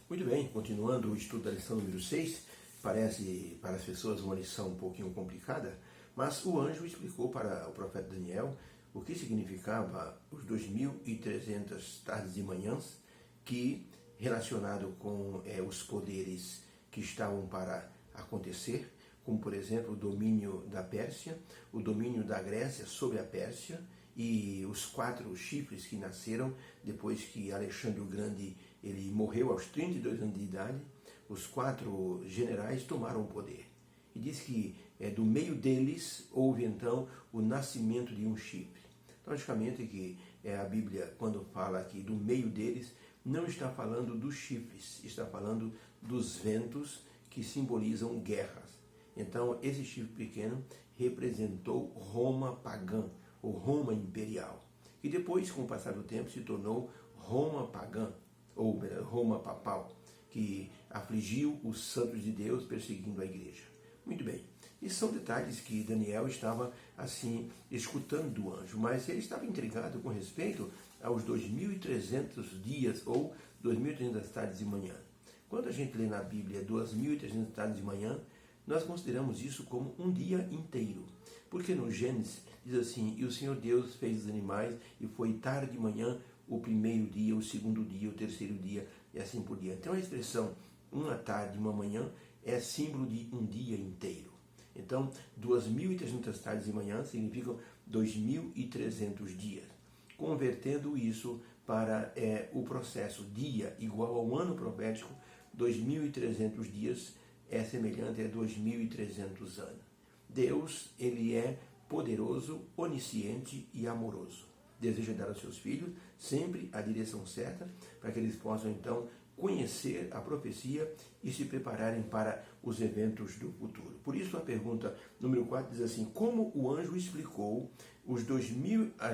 Muito bem, continuando o estudo da lição número 6, parece para as pessoas uma lição um pouquinho complicada, mas o anjo explicou para o profeta Daniel o que significava os 2.300 tardes e manhãs, que, relacionado com os poderes que estavam para acontecer, como por exemplo o domínio da Pérsia, o domínio da Grécia sobre a Pérsia e os 4 chifres que nasceram depois que Alexandre o Grande ele morreu aos 32 anos de idade. Os 4 generais tomaram o poder. E diz que do meio deles houve então o nascimento de um chifre. Logicamente que a Bíblia, quando fala aqui do meio deles, não está falando dos chifres, está falando dos ventos que simbolizam guerras. Então, esse chifre pequeno representou Roma pagã, ou Roma imperial, que depois, com o passar do tempo, se tornou Roma pagã, ou Roma papal, que afligiu os santos de Deus, perseguindo a igreja. Muito bem, e são detalhes que Daniel estava, assim, escutando do anjo, mas ele estava intrigado com respeito aos 2.300 dias, ou 2.300 tardes de manhã. Quando a gente lê na Bíblia 2.300 tardes de manhã, nós consideramos isso como um dia inteiro. Porque no Gênesis diz assim: e o Senhor Deus fez os animais, e foi tarde de manhã o primeiro dia, o segundo dia, o terceiro dia, e assim por diante. Então a expressão uma tarde, uma manhã, é símbolo de um dia inteiro. Então, 2.300 tardes de manhã significam 2.300 dias. Convertendo isso para o processo dia igual ao ano profético, 2.300 dias é semelhante a 2.300 anos. Deus, ele é poderoso, onisciente e amoroso. Deseja dar aos seus filhos sempre a direção certa, para que eles possam então conhecer a profecia e se prepararem para os eventos do futuro. Por isso a pergunta número 4 diz assim: como o anjo explicou as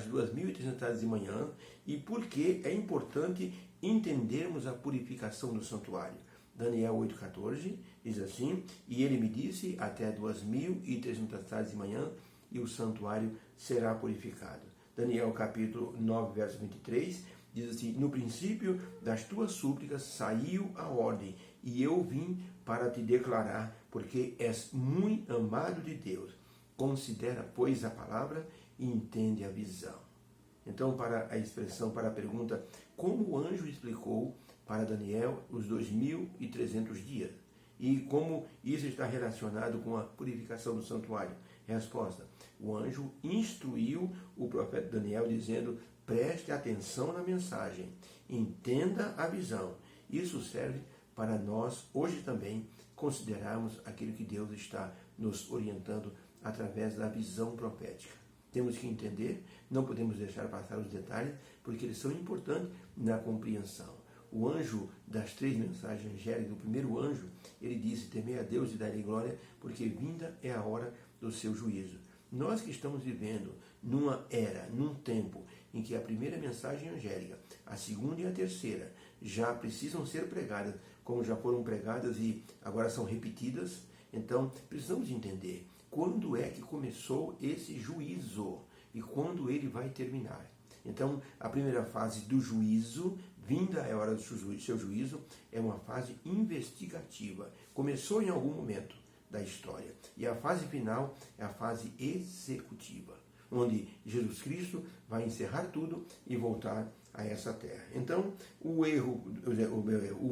2.300 tardes de manhã e por que é importante entendermos a purificação do santuário? Daniel 8,14 diz assim: e ele me disse, até 2.300 tardes de manhã, e o santuário será purificado. Daniel capítulo 9, verso 23, diz assim: no princípio das tuas súplicas saiu a ordem, e eu vim para te declarar, porque és muito amado de Deus. Considera, pois, a palavra e entende a visão. Então, para a expressão, para a pergunta, como o anjo explicou para Daniel os 2.300 dias? E como isso está relacionado com a purificação do santuário? Resposta: o anjo instruiu o profeta Daniel dizendo: preste atenção na mensagem, entenda a visão. Isso serve para nós hoje também considerarmos aquilo que Deus está nos orientando através da visão profética. Temos que entender, não podemos deixar passar os detalhes, porque eles são importantes na compreensão. O anjo das 3 mensagens angélicas, o primeiro anjo, ele disse: temei a Deus e dai-lhe glória, porque vinda é a hora do seu juízo. Nós que estamos vivendo numa era, num tempo, em que a primeira mensagem angélica, a segunda e a terceira, já precisam ser pregadas, como já foram pregadas e agora são repetidas, então precisamos entender quando é que começou esse juízo e quando ele vai terminar. Então, a primeira fase do juízo, vinda é a hora do seu juízo, é uma fase investigativa. Começou em algum momento da história. E a fase final é a fase executiva, onde Jesus Cristo vai encerrar tudo e voltar a essa terra. Então, o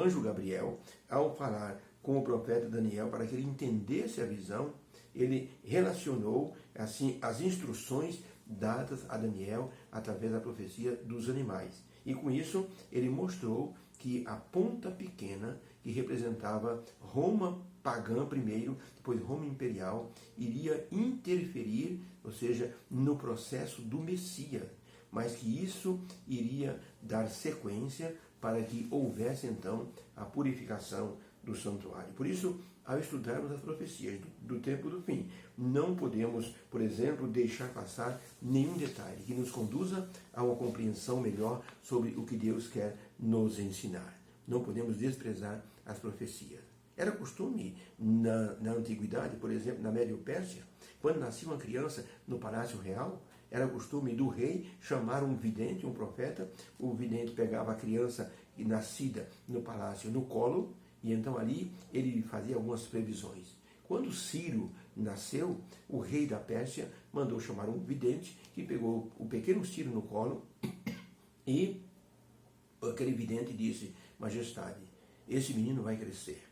anjo Gabriel, ao falar com o profeta Daniel para que ele entendesse a visão, ele relacionou assim as instruções dadas a Daniel através da profecia dos animais. E com isso, ele mostrou que a ponta pequena, que representava Roma pagã primeiro, depois Roma imperial, iria interferir, ou seja, no processo do Messias, mas que isso iria dar sequência para que houvesse então a purificação do santuário. Por isso, ao estudarmos as profecias do tempo do fim, não podemos, por exemplo, deixar passar nenhum detalhe que nos conduza a uma compreensão melhor sobre o que Deus quer nos ensinar. Não podemos desprezar as profecias. Era costume na antiguidade, por exemplo, na Médio-Pérsia, quando nascia uma criança no palácio real, era costume do rei chamar um vidente, um profeta. O vidente pegava a criança nascida no palácio, no colo, e então ali ele fazia algumas previsões. Quando Ciro nasceu, o rei da Pérsia mandou chamar um vidente que pegou o pequeno Ciro no colo e aquele vidente disse: Majestade, esse menino vai crescer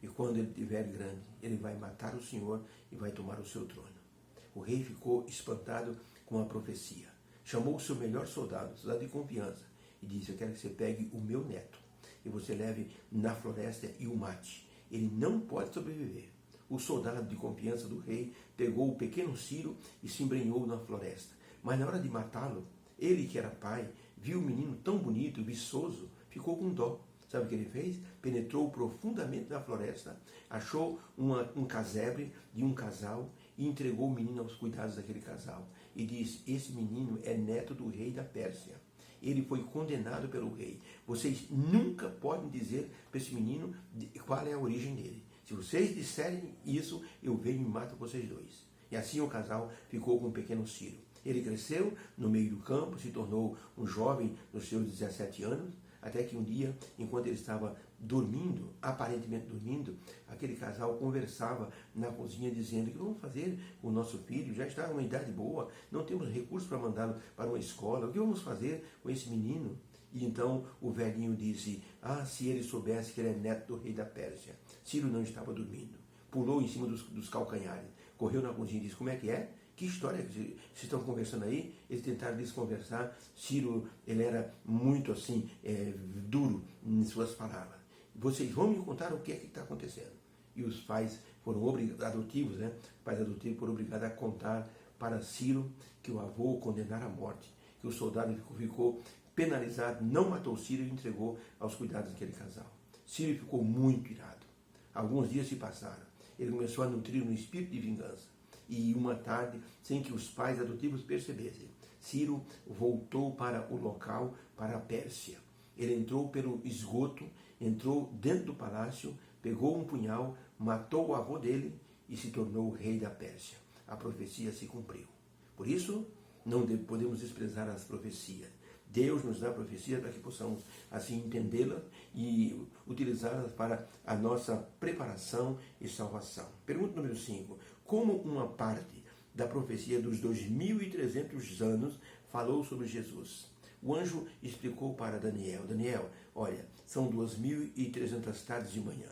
e quando ele estiver grande, ele vai matar o Senhor e vai tomar o seu trono. O rei ficou espantado com a profecia. Chamou o seu melhor soldado de confiança, e disse: eu quero que você pegue o meu neto e você leve na floresta e o mate. Ele não pode sobreviver. O soldado de confiança do rei pegou o pequeno Ciro e se embrenhou na floresta. Mas na hora de matá-lo, ele que era pai, viu o menino tão bonito, viçoso, ficou com dó. Sabe o que ele fez? Penetrou profundamente na floresta, achou um casebre de um casal e entregou o menino aos cuidados daquele casal. E disse: esse menino é neto do rei da Pérsia. Ele foi condenado pelo rei. Vocês nunca podem dizer para esse menino qual é a origem dele. Se vocês disserem isso, eu venho e mato vocês dois. E assim o casal ficou com o pequeno Ciro. Ele cresceu no meio do campo, se tornou um jovem nos seus 17 anos, até que um dia, enquanto ele estava dormindo, aparentemente dormindo, aquele casal conversava na cozinha dizendo: o que vamos fazer com o nosso filho? Já está em uma idade boa, não temos recursos para mandá-lo para uma escola, o que vamos fazer com esse menino? E então o velhinho disse: se ele soubesse que ele é neto do rei da Pérsia. Ciro não estava dormindo, pulou em cima dos calcanhares, correu na cozinha e disse: como é que é? Que história que vocês estão conversando aí? Eles tentaram desconversar. Ciro, ele era muito assim, duro em suas palavras. Vocês vão me contar o que é que está acontecendo. E os pais foram adotivos, né? Pais adotivos foram obrigados a contar para Ciro que o avô o condenara à morte, que o soldado ficou penalizado, não matou Ciro e entregou aos cuidados daquele casal. Ciro ficou muito irado. Alguns dias se passaram. Ele começou a nutrir um espírito de vingança. E uma tarde, sem que os pais adotivos percebessem, Ciro voltou para o local, para a Pérsia. Ele entrou pelo esgoto, entrou dentro do palácio, pegou um punhal, matou o avô dele e se tornou o rei da Pérsia. A profecia se cumpriu. Por isso, não podemos desprezar as profecias. Deus nos dá profecias para que possamos assim entendê-las e utilizá-las para a nossa preparação e salvação. Pergunta número 5. Como uma parte da profecia dos 2.300 anos falou sobre Jesus? O anjo explicou para Daniel: Daniel, olha, são 2.300 tardes de manhã.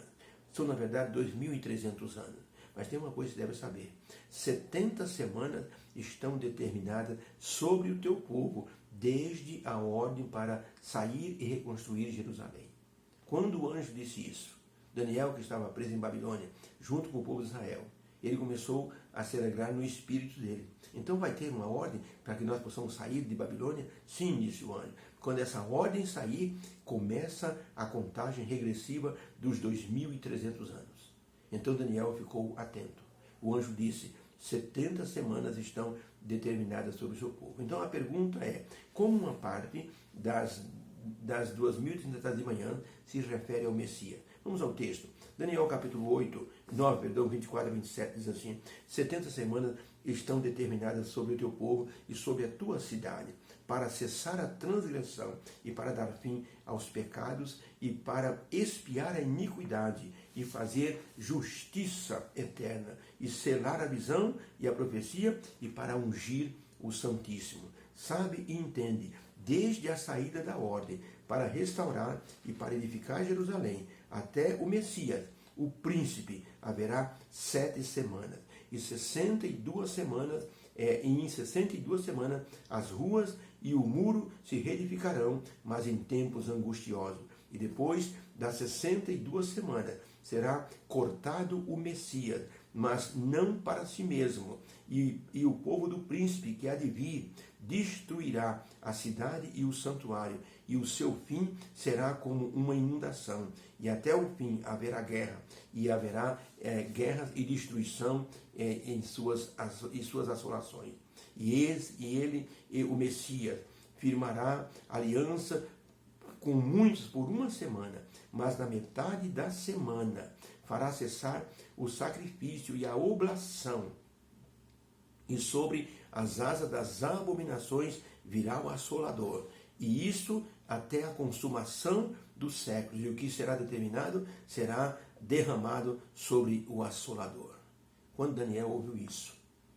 São, na verdade, 2.300 anos. Mas tem uma coisa que você deve saber. 70 semanas estão determinadas sobre o teu povo, desde a ordem para sair e reconstruir Jerusalém. Quando o anjo disse isso, Daniel, que estava preso em Babilônia, junto com o povo de Israel, ele começou a se alegrar no espírito dele. Então vai ter uma ordem para que nós possamos sair de Babilônia? Sim, disse o anjo. Quando essa ordem sair, começa a contagem regressiva dos 2.300 anos. Então Daniel ficou atento. O anjo disse: 70 semanas estão determinadas sobre o seu povo. Então a pergunta é: como uma parte das 2.300 de manhã se refere ao Messias? Vamos ao texto. Daniel capítulo 24 a 27 diz assim: 70 semanas estão determinadas sobre o teu povo e sobre a tua cidade, para cessar a transgressão e para dar fim aos pecados e para expiar a iniquidade e fazer justiça eterna e selar a visão e a profecia e para ungir o Santíssimo. Sabe e entende, desde a saída da ordem para restaurar e para edificar Jerusalém até o Messias, o príncipe, haverá 7 semanas. E 62 semanas, em 62 semanas, as ruas e o muro se reedificarão, mas em tempos angustiosos. E depois das 62 semanas, será cortado o Messias, mas não para si mesmo. E o povo do príncipe que há de vir destruirá a cidade e o santuário, e o seu fim será como uma inundação. E até o fim haverá guerra, e haverá guerras e destruição em suas assolações. E o Messias, firmará aliança com muitos por uma semana, mas na metade da semana fará cessar o sacrifício e a oblação, e sobre as asas das abominações virá o assolador, e isso até a consumação dos séculos. E o que será determinado será derramado sobre o assolador. Quando Daniel ouviu isso,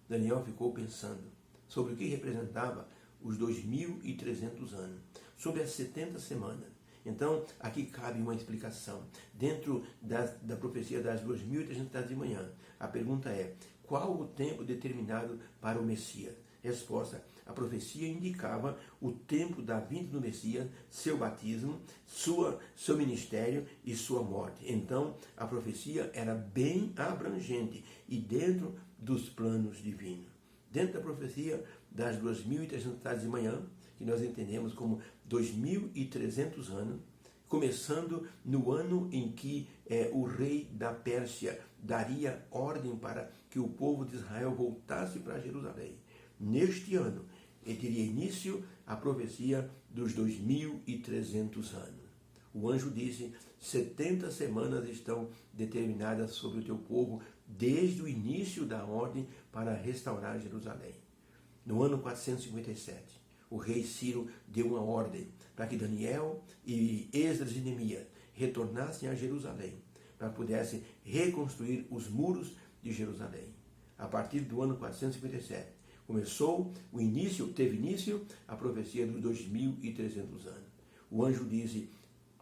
Daniel ficou pensando sobre o que representava os 2.300 anos, sobre as 70 semanas. Então, aqui cabe uma explicação. Dentro da profecia das 2.300 de manhã, a pergunta é: qual o tempo determinado para o Messias? Resposta: a profecia indicava o tempo da vinda do Messias, seu batismo, seu ministério e sua morte. Então, a profecia era bem abrangente e dentro dos planos divinos. Dentro da profecia das 2.300 de manhã, que nós entendemos como 2.300 anos, começando no ano em que o rei da Pérsia daria ordem para que o povo de Israel voltasse para Jerusalém. Neste ano, teria início a profecia dos 2.300 anos. O anjo disse: 70 semanas estão determinadas sobre o teu povo, desde o início da ordem para restaurar Jerusalém. No ano 457, o rei Ciro deu uma ordem para que Daniel e Esdras e Neemias retornassem a Jerusalém, para que pudessem reconstruir os muros de Jerusalém. A partir do ano 457, teve início a profecia dos 2.300 anos. O anjo disse: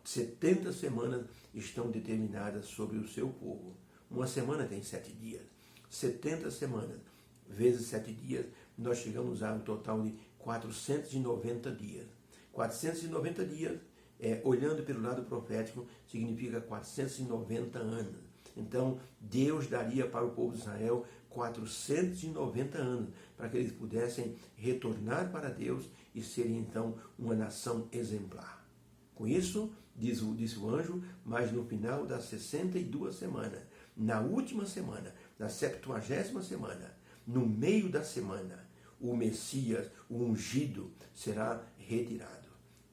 70 semanas estão determinadas sobre o seu povo. Uma semana tem 7 dias. 70 semanas vezes 7 dias, nós chegamos a um total de 490 dias. 490 dias, olhando pelo lado profético, significa 490 anos. Então, Deus daria para o povo de Israel 490 anos, para que eles pudessem retornar para Deus e serem então uma nação exemplar. Com isso, disse o anjo, mas no final das 62 semanas, na última semana, na 70ª semana, no meio da semana, o Messias, o ungido, será retirado.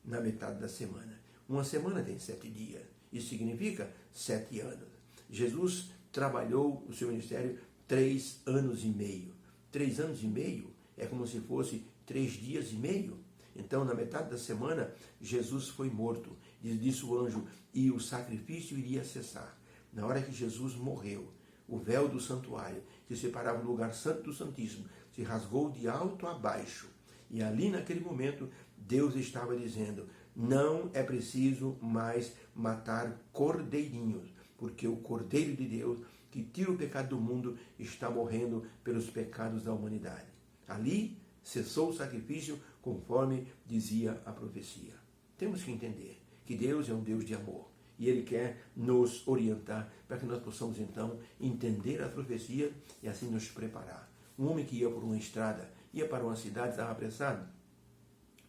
Na metade da semana. Uma semana tem 7 dias. Isso significa 7 anos. Jesus trabalhou o seu ministério 3 anos e meio. 3 anos e meio é como se fosse 3 dias e meio. Então, na metade da semana, Jesus foi morto. Disse o anjo, e o sacrifício iria cessar. Na hora que Jesus morreu, o véu do santuário, que separava o lugar santo do santíssimo, se rasgou de alto a baixo. E ali, naquele momento, Deus estava dizendo: não é preciso mais matar cordeirinhos, porque o Cordeiro de Deus, que tira o pecado do mundo, está morrendo pelos pecados da humanidade. Ali cessou o sacrifício, conforme dizia a profecia. Temos que entender que Deus é um Deus de amor e Ele quer nos orientar para que nós possamos então entender a profecia e assim nos preparar. Um homem que ia por uma estrada, ia para uma cidade, estava apressado.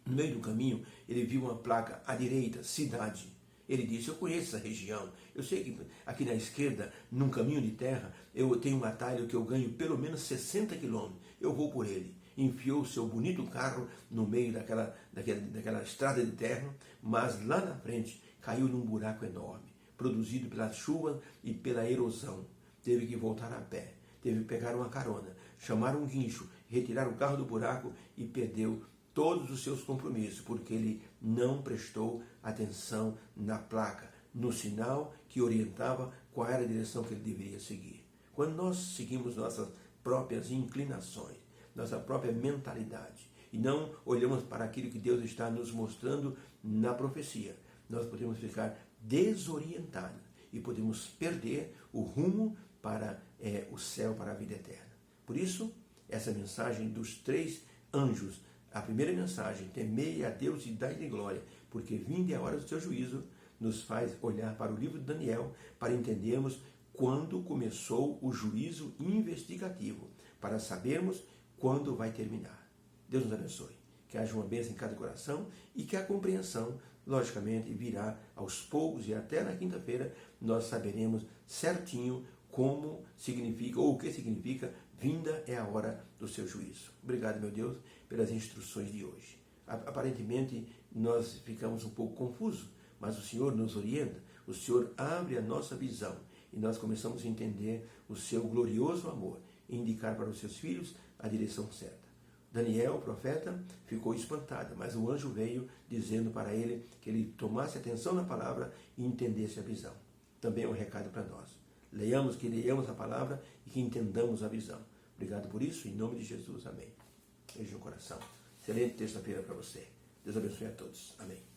No meio do caminho, ele viu uma placa à direita, cidade. Ele disse: eu conheço essa região, eu sei que aqui na esquerda, num caminho de terra, eu tenho um atalho que eu ganho pelo menos 60 quilômetros, eu vou por ele. Enfiou o seu bonito carro no meio daquela estrada de terra, mas lá na frente caiu num buraco enorme, produzido pela chuva e pela erosão. Teve que voltar a pé, teve que pegar uma carona, chamar um guincho, retirar o carro do buraco e perdeu todos os seus compromissos, porque ele não prestou atenção na placa, no sinal que orientava qual era a direção que ele deveria seguir. Quando nós seguimos nossas próprias inclinações, nossa própria mentalidade, e não olhamos para aquilo que Deus está nos mostrando na profecia, nós podemos ficar desorientados e podemos perder o rumo para o céu, para a vida eterna. Por isso, essa mensagem dos 3 anjos, a primeira mensagem, temei a Deus e dai-lhe glória, porque vinda é a hora do seu juízo, nos faz olhar para o livro de Daniel, para entendermos quando começou o juízo investigativo, para sabermos quando vai terminar. Deus nos abençoe, que haja uma bênção em cada coração e que a compreensão, logicamente, virá aos poucos e até na quinta-feira nós saberemos certinho como significa, ou o que significa, vinda é a hora do seu juízo. Obrigado, meu Deus, pelas instruções de hoje. Aparentemente, nós ficamos um pouco confusos, mas o Senhor nos orienta, o Senhor abre a nossa visão e nós começamos a entender o seu glorioso amor e indicar para os seus filhos a direção certa. Daniel, o profeta, ficou espantado, mas o anjo veio dizendo para ele que ele tomasse atenção na palavra e entendesse a visão. Também é um recado para nós. Leiamos, que leiamos a palavra e que entendamos a visão. Obrigado por isso, em nome de Jesus. Amém. Beijo no coração. Excelente terça-feira para você. Deus abençoe a todos. Amém.